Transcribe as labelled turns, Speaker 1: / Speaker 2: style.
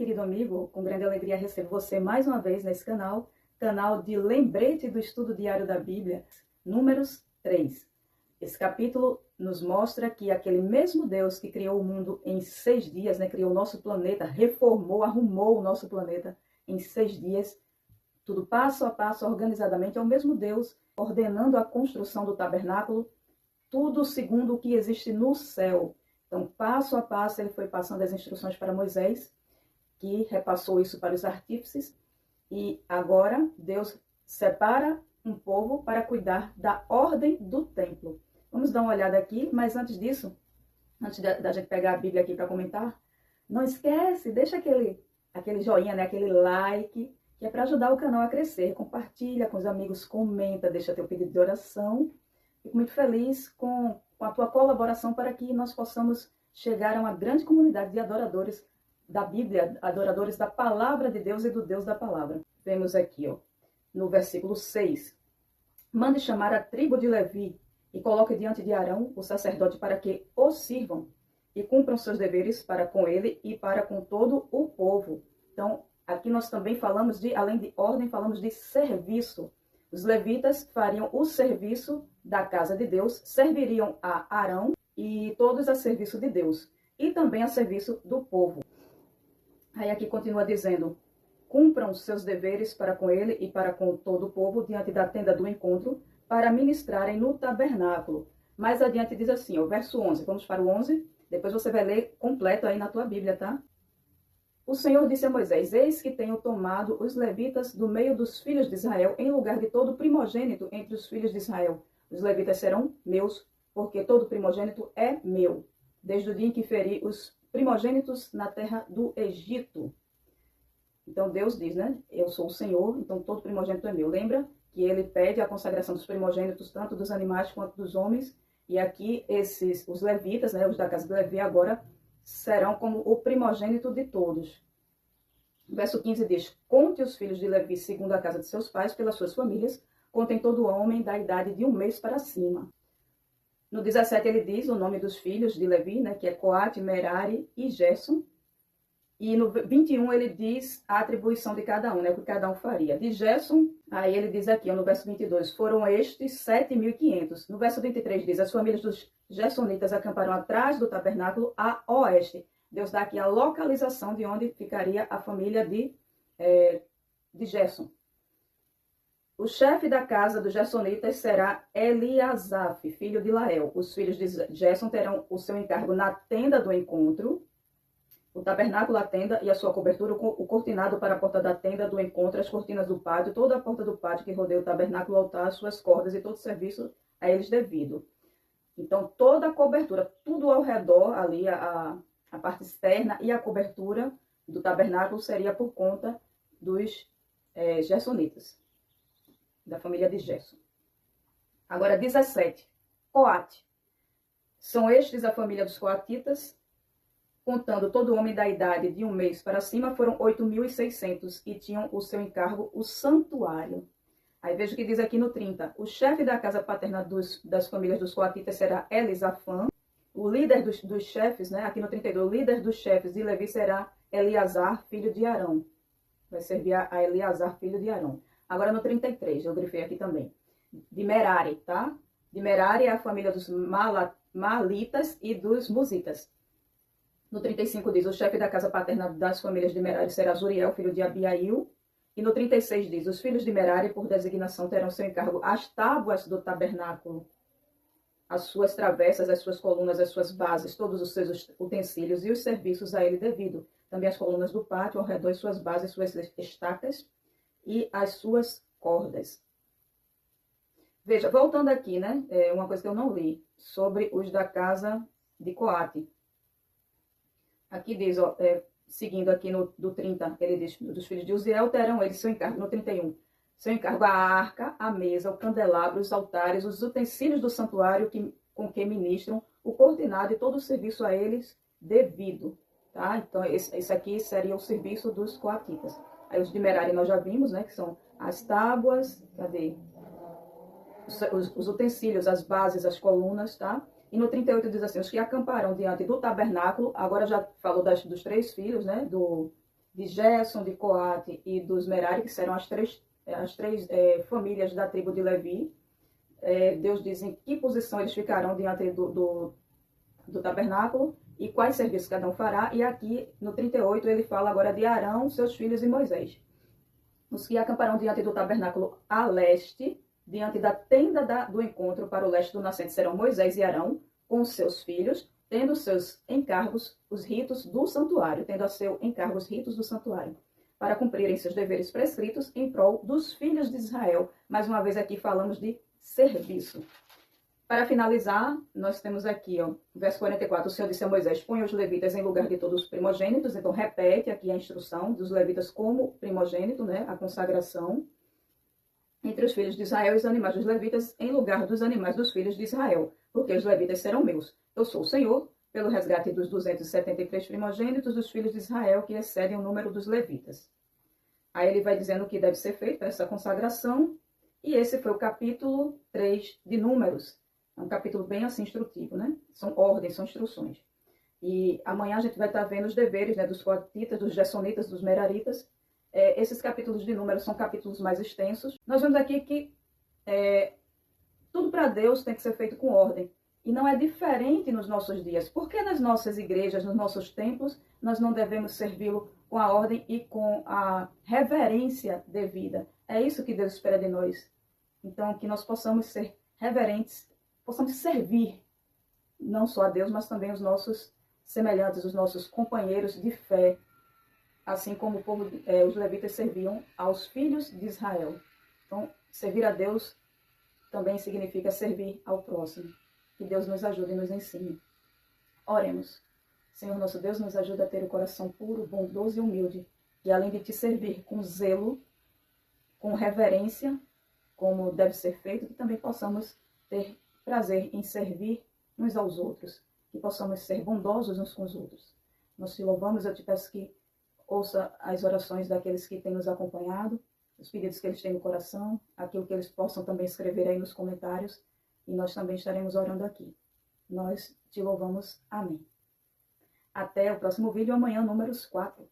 Speaker 1: querido amigo, com grande alegria recebo você mais uma vez nesse canal de lembrete do estudo diário da Bíblia, Números 3. Esse capítulo nos mostra que aquele mesmo Deus que criou o mundo em 6 dias, criou o nosso planeta, reformou, arrumou o nosso planeta em 6 dias, tudo passo a passo, organizadamente, é o mesmo Deus ordenando a construção do tabernáculo, tudo segundo o que existe no céu. Então, passo a passo, ele foi passando as instruções para Moisés, que repassou isso para os artífices, e agora Deus separa um povo para cuidar da ordem do templo. Vamos dar uma olhada aqui, mas antes disso, antes da gente pegar a Bíblia aqui para comentar, não esquece, deixa aquele joinha, aquele like, que é para ajudar o canal a crescer. Compartilha com os amigos, comenta, deixa teu pedido de oração. Fico muito feliz com a tua colaboração para que nós possamos chegar a uma grande comunidade de adoradores da Bíblia, adoradores da Palavra de Deus e do Deus da Palavra. Vemos aqui, no versículo 6. Mande chamar a tribo de Levi e coloque diante de Arão, o sacerdote, para que o sirvam e cumpram seus deveres para com ele e para com todo o povo. Então, aqui nós também falamos além de ordem, falamos de serviço. Os levitas fariam o serviço da casa de Deus, serviriam a Arão e todos a serviço de Deus, e também a serviço do povo. Aí aqui continua dizendo, cumpram seus deveres para com ele e para com todo o povo diante da tenda do encontro, para ministrarem no tabernáculo. Mais adiante diz assim, verso 11, vamos para o 11, depois você vai ler completo aí na tua Bíblia, tá? O Senhor disse a Moisés, eis que tenho tomado os levitas do meio dos filhos de Israel, em lugar de todo primogênito entre os filhos de Israel. Os levitas serão meus, porque todo primogênito é meu, desde o dia em que feri os primogênitos na terra do Egito. Então Deus diz, eu sou o Senhor, então todo primogênito é meu. Lembra que ele pede a consagração dos primogênitos, tanto dos animais quanto dos homens, e aqui os levitas, os da casa de Levi agora, serão como o primogênito de todos. O verso 15 diz, conte os filhos de Levi segundo a casa de seus pais, pelas suas famílias, contem todo homem da idade de 1 mês para cima. No 17 ele diz o nome dos filhos de Levi, que é Coate, Merari e Gerson. E no 21 ele diz a atribuição de cada um, o que cada um faria. De Gerson, aí ele diz aqui, no verso 22, foram estes 7.500. No verso 23 diz, as famílias dos Gersonitas acamparam atrás do tabernáculo a oeste. Deus dá aqui a localização de onde ficaria a família de Gerson. O chefe da casa dos Gersonitas será Eliasaf, filho de Lael. Os filhos de Gerson terão o seu encargo na tenda do encontro, o tabernáculo, a tenda e a sua cobertura, o cortinado para a porta da tenda do encontro, as cortinas do pátio, toda a porta do pátio que rodeia o tabernáculo, o altar, as suas cordas e todo o serviço a eles devido. Então, toda a cobertura, tudo ao redor, ali, a parte externa e a cobertura do tabernáculo seria por conta dos Gersonitas, da família de Gerson. Agora, 17. Coate. São estes a família dos coatitas, contando todo homem da idade de 1 mês para cima, foram 8.600 e tinham o seu encargo o santuário. Aí veja o que diz aqui no 30. O chefe da casa paterna das famílias dos coatitas será Elisafã. O líder dos chefes, aqui no 32, o líder dos chefes de Levi será Eleazar, filho de Arão. Vai servir a Eleazar, filho de Arão. Agora no 33, eu grifei aqui também. De Merari, tá? De Merari é a família dos Malitas e dos Musitas. No 35 diz, o chefe da casa paterna das famílias de Merari será Zuriel, filho de Abiail. E no 36 diz, os filhos de Merari, por designação, terão seu encargo as tábuas do tabernáculo, as suas travessas, as suas colunas, as suas bases, todos os seus utensílios e os serviços a ele devido. Também as colunas do pátio, ao redor, suas bases, suas estacas e as suas cordas. Veja, voltando aqui, uma coisa que eu não li, sobre os da casa de Coate. Aqui diz, seguindo aqui do 30, ele diz, dos filhos de Uziel terão eles seu encargo. No 31, seu encargo a arca, a mesa, o candelabro, os altares, os utensílios do santuário com que ministram, o cortinado e todo o serviço a eles devido. Tá? Então, esse aqui seria o serviço dos coatitas. Aí os de Merari nós já vimos, que são as tábuas, cadê? Os utensílios, as bases, as colunas, tá? E no 38 diz assim, os que acamparam diante do tabernáculo, agora já falou dos 3 filhos, de Gerson, de Coate e dos Merari, que serão as três famílias da tribo de Levi. Deus diz em que posição eles ficarão diante do tabernáculo e quais serviços cada um fará. E aqui no 38 ele fala agora de Arão, seus filhos e Moisés. Os que acamparão diante do tabernáculo a leste, diante da tenda do encontro para o leste do nascente, serão Moisés e Arão, com os seus filhos, tendo seus encargos os ritos do santuário, tendo a seu encargo os ritos do santuário, para cumprirem seus deveres prescritos em prol dos filhos de Israel. Mais uma vez aqui falamos de serviço. Para finalizar, nós temos aqui, verso 44, o Senhor disse a Moisés, ponha os levitas em lugar de todos os primogênitos. Então repete aqui a instrução dos levitas como primogênito, né, a consagração. Entre os filhos de Israel e os animais dos levitas, em lugar dos animais dos filhos de Israel, porque os levitas serão meus. Eu sou o Senhor, pelo resgate dos 273 primogênitos dos filhos de Israel, que excedem o número dos levitas. Aí ele vai dizendo o que deve ser feito para essa consagração, e esse foi o capítulo 3 de Números. É um capítulo bem assim instrutivo, né? São ordens, são instruções. E amanhã a gente vai estar vendo os deveres, né, dos coatitas, dos gersonitas, dos meraritas. Esses capítulos de Números são capítulos mais extensos. Nós vemos aqui que tudo para Deus tem que ser feito com ordem. E não é diferente nos nossos dias. Por que nas nossas igrejas, nos nossos templos, nós não devemos servi-lo com a ordem e com a reverência devida? É isso que Deus espera de nós. Então, que nós possamos ser reverentes, possamos servir não só a Deus, mas também os nossos semelhantes, os nossos companheiros de fé, assim como os levitas serviam aos filhos de Israel. Então, servir a Deus também significa servir ao próximo. Que Deus nos ajude e nos ensine. Oremos. Senhor nosso Deus, nos ajuda a ter o coração puro, bondoso e humilde, e além de te servir com zelo, com reverência, como deve ser feito, que também possamos ter prazer em servir uns aos outros, que possamos ser bondosos uns com os outros. Nós te louvamos, eu te peço que ouça as orações daqueles que têm nos acompanhado, os pedidos que eles têm no coração, aquilo que eles possam também escrever aí nos comentários, e nós também estaremos orando aqui. Nós te louvamos. Amém. Até o próximo vídeo, amanhã, Números 4.